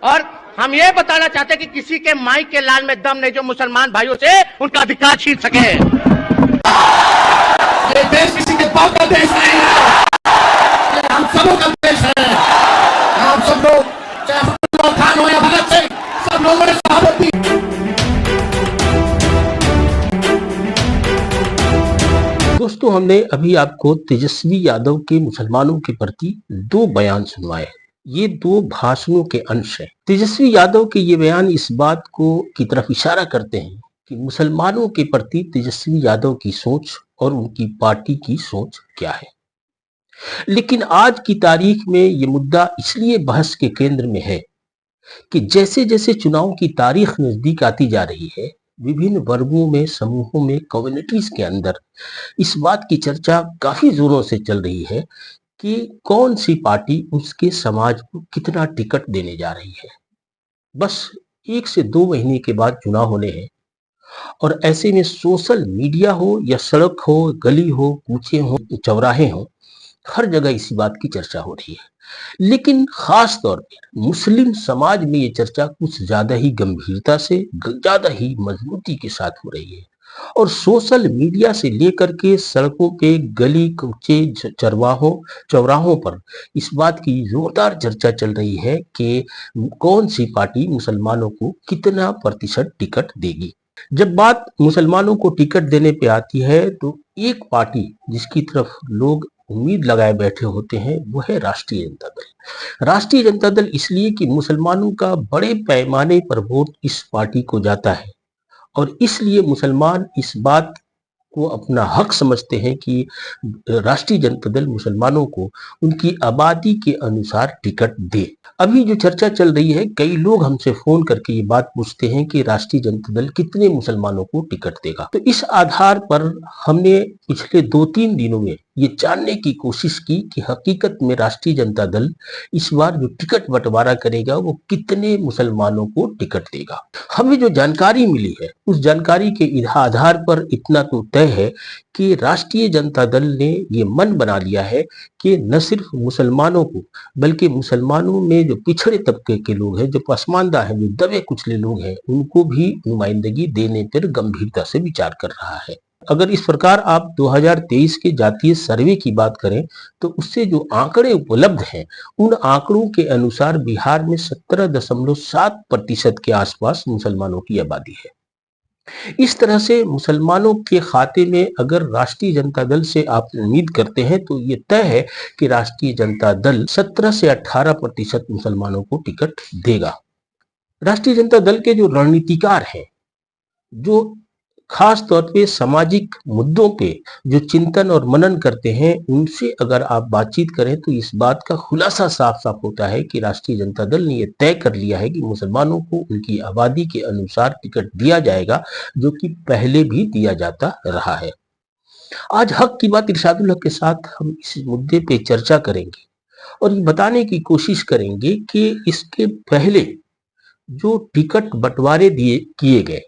और हम ये बताना चाहते हैं कि किसी के माई के लाल में दम नहीं जो मुसलमान भाइयों से उनका अधिकार छीन सके। ये देश किसी के पाप का देश नहीं है, ये हम सबों का देश है। आप सब लोग, चाहे अब्दुल खान हो या भगत सिंह, सब लोगों ने शहादत दी। दोस्तों, हमने अभी आपको तेजस्वी यादव के मुसलमानों के प्रति 2 बयान सुनवाए। ये 2 भाषणों के अंश हैं। तेजस्वी यादव के ये बयान इस बात को की तरफ इशारा करते हैं कि मुसलमानों के प्रति तेजस्वी यादव की सोच और उनकी पार्टी की सोच क्या है। लेकिन आज की तारीख में ये मुद्दा इसलिए बहस के केंद्र में है कि जैसे जैसे चुनाव की तारीख नजदीक आती जा रही है, विभिन्न वर्गों में, समूहों में, कम्युनिटीज के अंदर इस बात की चर्चा काफी जोरों से चल रही है कि कौन सी पार्टी उसके समाज को कितना टिकट देने जा रही है। बस 1 से 2 महीने के बाद चुनाव होने हैं और ऐसे में सोशल मीडिया हो या सड़क हो, गली हो, कूचे हो, चौराहे हो, हर जगह इसी बात की चर्चा हो रही है। लेकिन खास तौर पर मुस्लिम समाज में ये चर्चा कुछ ज्यादा ही गंभीरता से, ज्यादा ही मजबूती के साथ हो रही है और सोशल मीडिया से लेकर के सड़कों पे, गली कूचे, चौराहों पर इस बात की जोरदार चर्चा चल रही है कि कौन सी पार्टी मुसलमानों को कितना प्रतिशत टिकट देगी। जब बात मुसलमानों को टिकट देने पे आती है तो एक पार्टी जिसकी तरफ लोग उम्मीद लगाए बैठे होते हैं वो है राष्ट्रीय जनता दल। राष्ट्रीय जनता दल इसलिए कि मुसलमानों का बड़े पैमाने पर वोट इस पार्टी को जाता है और इसलिए मुसलमान इस बात को अपना हक समझते हैं कि राष्ट्रीय जनता दल मुसलमानों को उनकी आबादी के अनुसार टिकट दे। अभी जो चर्चा चल रही है, कई लोग हमसे फोन करके ये बात पूछते हैं कि राष्ट्रीय जनता दल कितने मुसलमानों को टिकट देगा। तो इस आधार पर हमने पिछले 2-3 दिनों में ये जानने की कोशिश की कि हकीकत में राष्ट्रीय जनता दल इस बार जो टिकट बंटवारा करेगा वो कितने मुसलमानों को टिकट देगा। हमें जो जानकारी मिली है उस जानकारी के आधार पर इतना तो तय है कि राष्ट्रीय जनता दल ने ये मन बना लिया है कि न सिर्फ मुसलमानों को बल्कि मुसलमानों में जो पिछड़े तबके के लोग हैं, जो पसमानदा हैं, जो दबे कुचले लोग हैं, उनको भी नुमाइंदगी देने पर गंभीरता से विचार कर रहा है। अगर इस प्रकार आप 2023 के जातीय सर्वे की बात करें तो उससे जो आंकड़े उपलब्ध हैं उन आंकड़ों के अनुसार बिहार में 17.7% के आसपास मुसलमानों की आबादी है। इस तरह से मुसलमानों के खाते में अगर राष्ट्रीय जनता दल से आप उम्मीद करते हैं तो ये तय है कि राष्ट्रीय जनता दल 17 से 18% मुसलमानों को टिकट देगा। राष्ट्रीय जनता दल के जो रणनीतिकार हैं, जो खास तौर पे सामाजिक मुद्दों पे जो चिंतन और मनन करते हैं, उनसे अगर आप बातचीत करें तो इस बात का खुलासा साफ साफ होता है कि राष्ट्रीय जनता दल ने यह तय कर लिया है कि मुसलमानों को उनकी आबादी के अनुसार टिकट दिया जाएगा, जो कि पहले भी दिया जाता रहा है। आज हक की बात इरशादुल हक के साथ हम इस मुद्दे पे चर्चा करेंगे और ये बताने की कोशिश करेंगे कि इसके पहले जो टिकट बंटवारे किए गए,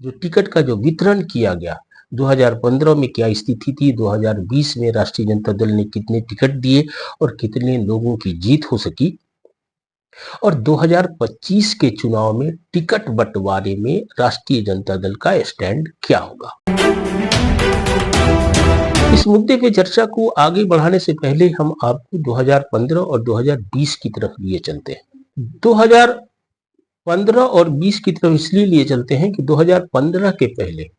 जो टिकट का जो वितरण किया गया, 2015 में क्या स्थिति थी, 2020 में राष्ट्रीय जनता दल ने कितने टिकट दिए और कितने लोगों की जीत हो सकी, और 2025 के चुनाव में टिकट बंटवारे में राष्ट्रीय जनता दल का स्टैंड क्या होगा। इस मुद्दे पे चर्चा को आगे बढ़ाने से पहले हम आपको 2015 और 2020 की तरफ लिए चलते हैं। 2015 और 20 की तरफ इसलिए लिए चलते हैं कि 2015 के पहले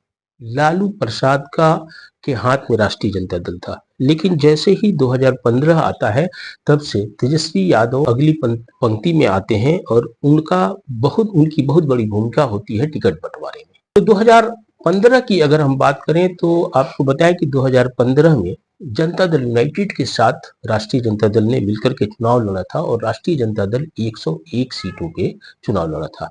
लालू प्रसाद के हाथ में राष्ट्रीय जनता दल था, लेकिन जैसे ही 2015 आता है तब से तेजस्वी यादव अगली पंक्ति में आते हैं और उनकी बहुत बड़ी भूमिका होती है टिकट बंटवारे में। तो 2015 की अगर हम बात करें तो आपको बताएं कि 2015 में जनता दल यूनाइटेड के साथ राष्ट्रीय जनता दल ने मिलकर के चुनाव लड़ा था और राष्ट्रीय जनता दल 101 सीटों पे चुनाव लड़ा था।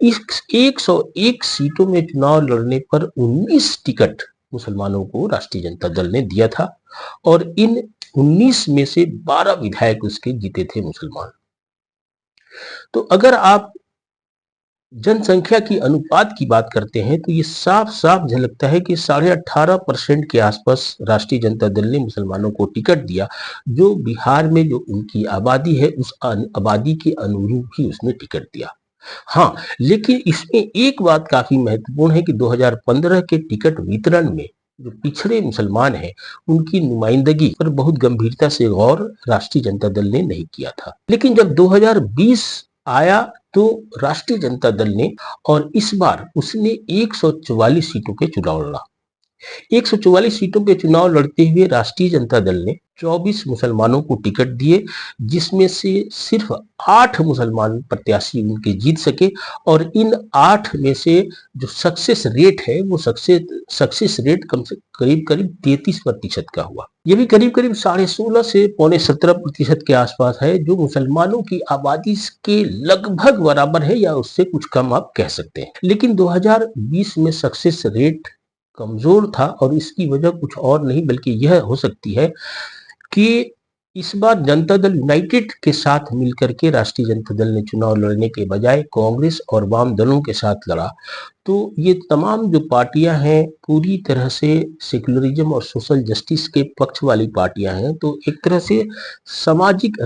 इस 101 सीटों में चुनाव लड़ने पर 19 टिकट मुसलमानों को राष्ट्रीय जनता दल ने दिया था और इन 19 में से 12 विधायक उसके जीते थे मुसलमान। तो अगर आप जनसंख्या की अनुपात की बात करते हैं तो ये साफ साफ झलकता है कि 18.5% के आसपास राष्ट्रीय जनता दल ने मुसलमानों को टिकट दिया, जो बिहार में जो उनकी आबादी है उस आबादी के अनुरूप ही उसने टिकट दिया। हाँ, लेकिन इसमें एक बात काफी महत्वपूर्ण है कि 2015 के टिकट वितरण में जो पिछड़े मुसलमान हैं उनकी नुमाइंदगी पर बहुत गंभीरता से गौर राष्ट्रीय जनता दल ने नहीं किया था। लेकिन जब 2020 आया तो राष्ट्रीय जनता दल ने, और इस बार उसने 144 सीटों के चुनाव लड़ा। 144 सीटों के चुनाव लड़ते हुए राष्ट्रीय जनता दल ने 24 मुसलमानों को टिकट दिए, जिसमें से सिर्फ 8 मुसलमान प्रत्याशी उनके जीत सके, और इन 8 में से जो सक्सेस रेट है वो सक्सेस रेट कम से करीब 33% का हुआ। ये भी करीब 16.5 से 17.25 के आसपास है, जो मुसलमानों की आबादी के लगभग बराबर है या उससे कुछ कम आप कह सकते हैं। लेकिन 2020 में सक्सेस रेट कमजोर था, और इसकी वजह कुछ और नहीं बल्कि यह हो सकती है कि इस बार जनता दल यूनाइटेड के साथ मिलकर के राष्ट्रीय जनता दल ने चुनाव लड़ने के बजाय कांग्रेस और वाम दलों के साथ लड़ा। तो ये तमाम जो पार्टियां हैं पूरी तरह से सेकुलरिज्म और सोशल जस्टिस के पक्ष वाली पार्टियां हैं, तो एक तरह से सामाजिक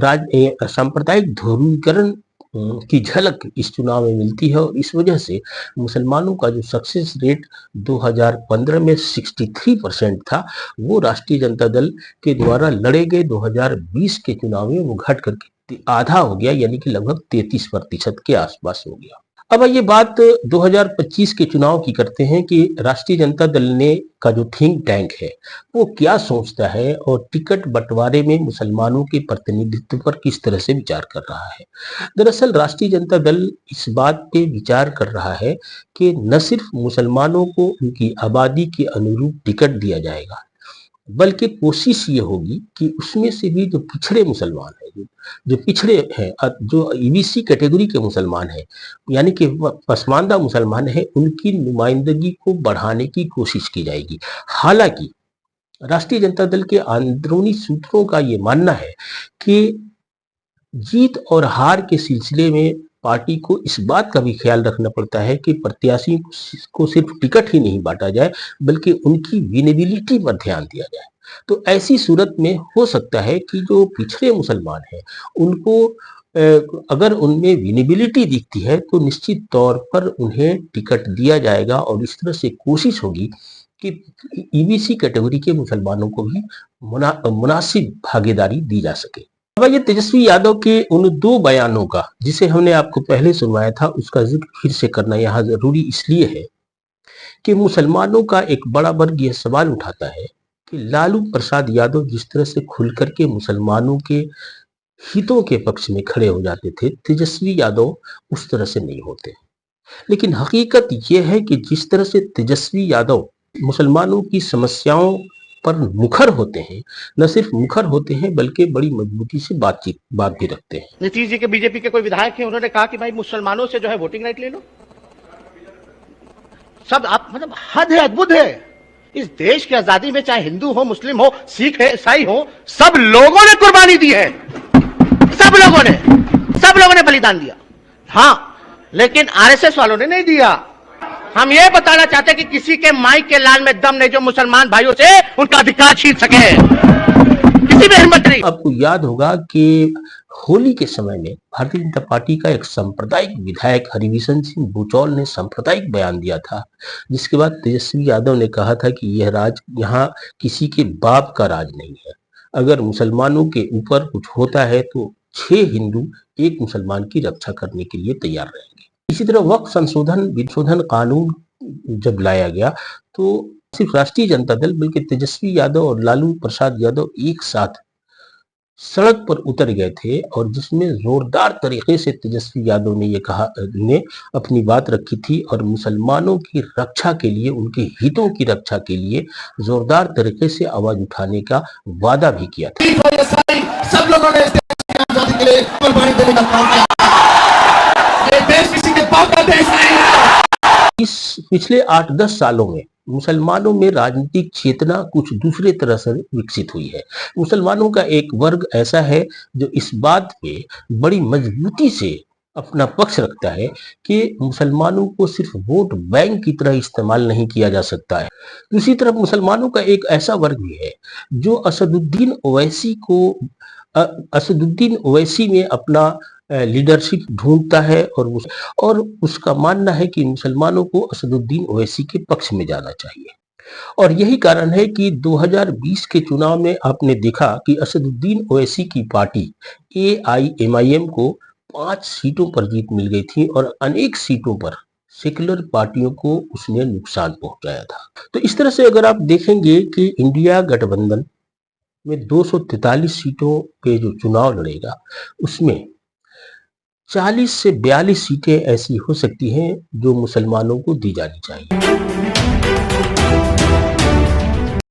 सांप्रदायिक ध्रुवीकरण की झलक इस चुनाव में मिलती है, और इस वजह से मुसलमानों का जो सक्सेस रेट 2015 में 63% था, वो राष्ट्रीय जनता दल के द्वारा लड़े गए 2020 के चुनाव में वो घट करके आधा हो गया, यानी कि लगभग 33% के आसपास हो गया। अब ये बात 2025 के चुनाव की करते हैं कि राष्ट्रीय जनता दल ने का जो थिंक टैंक है वो क्या सोचता है और टिकट बंटवारे में मुसलमानों के प्रतिनिधित्व पर किस तरह से विचार कर रहा है। दरअसल राष्ट्रीय जनता दल इस बात पे विचार कर रहा है कि न सिर्फ मुसलमानों को उनकी आबादी के अनुरूप टिकट दिया जाएगा, बल्कि कोशिश ये होगी कि उसमें से भी जो पिछड़े मुसलमान हैं, जो पिछड़े हैं, जो ईबीसी कैटेगरी के मुसलमान हैं, यानी कि पसमानदा मुसलमान हैं, उनकी नुमाइंदगी को बढ़ाने की कोशिश की जाएगी। हालांकि राष्ट्रीय जनता दल के अंदरूनी सूत्रों का ये मानना है कि जीत और हार के सिलसिले में पार्टी को इस बात का भी ख्याल रखना पड़ता है कि प्रत्याशी को सिर्फ टिकट ही नहीं बांटा जाए, बल्कि उनकी विनेबिलिटी पर ध्यान दिया जाए। तो ऐसी सूरत में हो सकता है कि जो पिछड़े मुसलमान हैं उनको अगर उनमें विनेबिलिटी दिखती है तो निश्चित तौर पर उन्हें टिकट दिया जाएगा, और इस तरह से कोशिश होगी कि ईबीसी कैटेगरी के मुसलमानों को भी मुनासिब भागीदारी दी जा सके। अब ये तेजस्वी यादव के उन 2 बयानों का, जिसे हमने आपको पहले सुनवाया था, उसका जिक्र फिर से करना यहाँ जरूरी इसलिए है कि मुसलमानों का एक बड़ा वर्ग यह सवाल उठाता है कि लालू प्रसाद यादव जिस तरह से खुलकर के मुसलमानों के हितों के पक्ष में खड़े हो जाते थे, तेजस्वी यादव उस तरह से नहीं होते। लेकिन हकीकत यह है कि जिस तरह से तेजस्वी यादव मुसलमानों की समस्याओं पर मुखर होते हैं, न सिर्फ मुखर होते हैं बल्कि बड़ी मजबूती से बात भी रखते हैं। नीतीश जी के बीजेपी के कोई विधायक हैं, उन्होंने कहा कि भाई मुसलमानों से जो है वोटिंग राइट ले लो। सब आप मतलब हद है, अद्भुत है। इस देश की आजादी में चाहे हिंदू हो, मुस्लिम हो, सिख है, ईसाई हो, सब लोगों ने कुर्बानी दी है। सब लोगों ने बलिदान दिया। हाँ, लेकिन आरएसएस वालों ने नहीं दिया। हम ये बताना चाहते हैं कि किसी के माई के लाल में दम नहीं जो मुसलमान भाइयों से उनका अधिकार छीन सके, किसी में हिम्मत नहीं। आपको याद होगा कि होली के समय में भारतीय जनता पार्टी का एक सांप्रदायिक विधायक हरिभूषण सिंह बुचौल ने सांप्रदायिक बयान दिया था, जिसके बाद तेजस्वी यादव ने कहा था कि यह राज यहाँ किसी के बाप का राज नहीं है। अगर मुसलमानों के ऊपर कुछ होता है तो 6 हिंदू 1 मुसलमान की रक्षा करने के लिए तैयार रहेंगे। इसी तरह वक्फ संशोधन कानून जब लाया गया तो सिर्फ राष्ट्रीय जनता दल बल्कि तेजस्वी यादव और लालू प्रसाद यादव एक साथ सड़क पर उतर गए थे, और जिसमें जोरदार तरीके से तेजस्वी यादव ने अपनी बात रखी थी और मुसलमानों की रक्षा के लिए, उनके हितों की रक्षा के लिए जोरदार तरीके से आवाज उठाने का वादा भी किया था। सब लोगों ने आजादी के लिए कुर्बानी देने का काम किया। ये देश किसी के बाप का देश नहीं है। इस पिछले 8-10 सालों में मुसलमानों में राजनीतिक चेतना कुछ दूसरे तरह से विकसित हुई है। मुसलमानों का एक वर्ग ऐसा है जो इस बात पे बड़ी मजबूती से अपना पक्ष रखता है कि मुसलमानों को सिर्फ वोट बैंक की तरह इस्तेमाल नहीं किया जा सकता है। दूसरी तरफ मुसलमानों का एक ऐसा वर्ग भी है जो असदुद्दीन ओवैसी में अपना लीडरशिप ढूंढता है और उसका मानना है कि मुसलमानों को असदुद्दीन ओवैसी के पक्ष में जाना चाहिए। और यही कारण है कि 2020 के चुनाव में आपने देखा कि असदुद्दीन ओवैसी की पार्टी AIMIM को 5 सीटों पर जीत मिल गई थी और अनेक सीटों पर सेकुलर पार्टियों को उसने नुकसान पहुंचाया था। तो इस तरह से अगर आप देखेंगे कि इंडिया गठबंधन में 243 सीटों पे जो चुनाव लड़ेगा उसमें 40 से 42 सीटें ऐसी हो सकती हैं जो मुसलमानों को दी जानी चाहिए।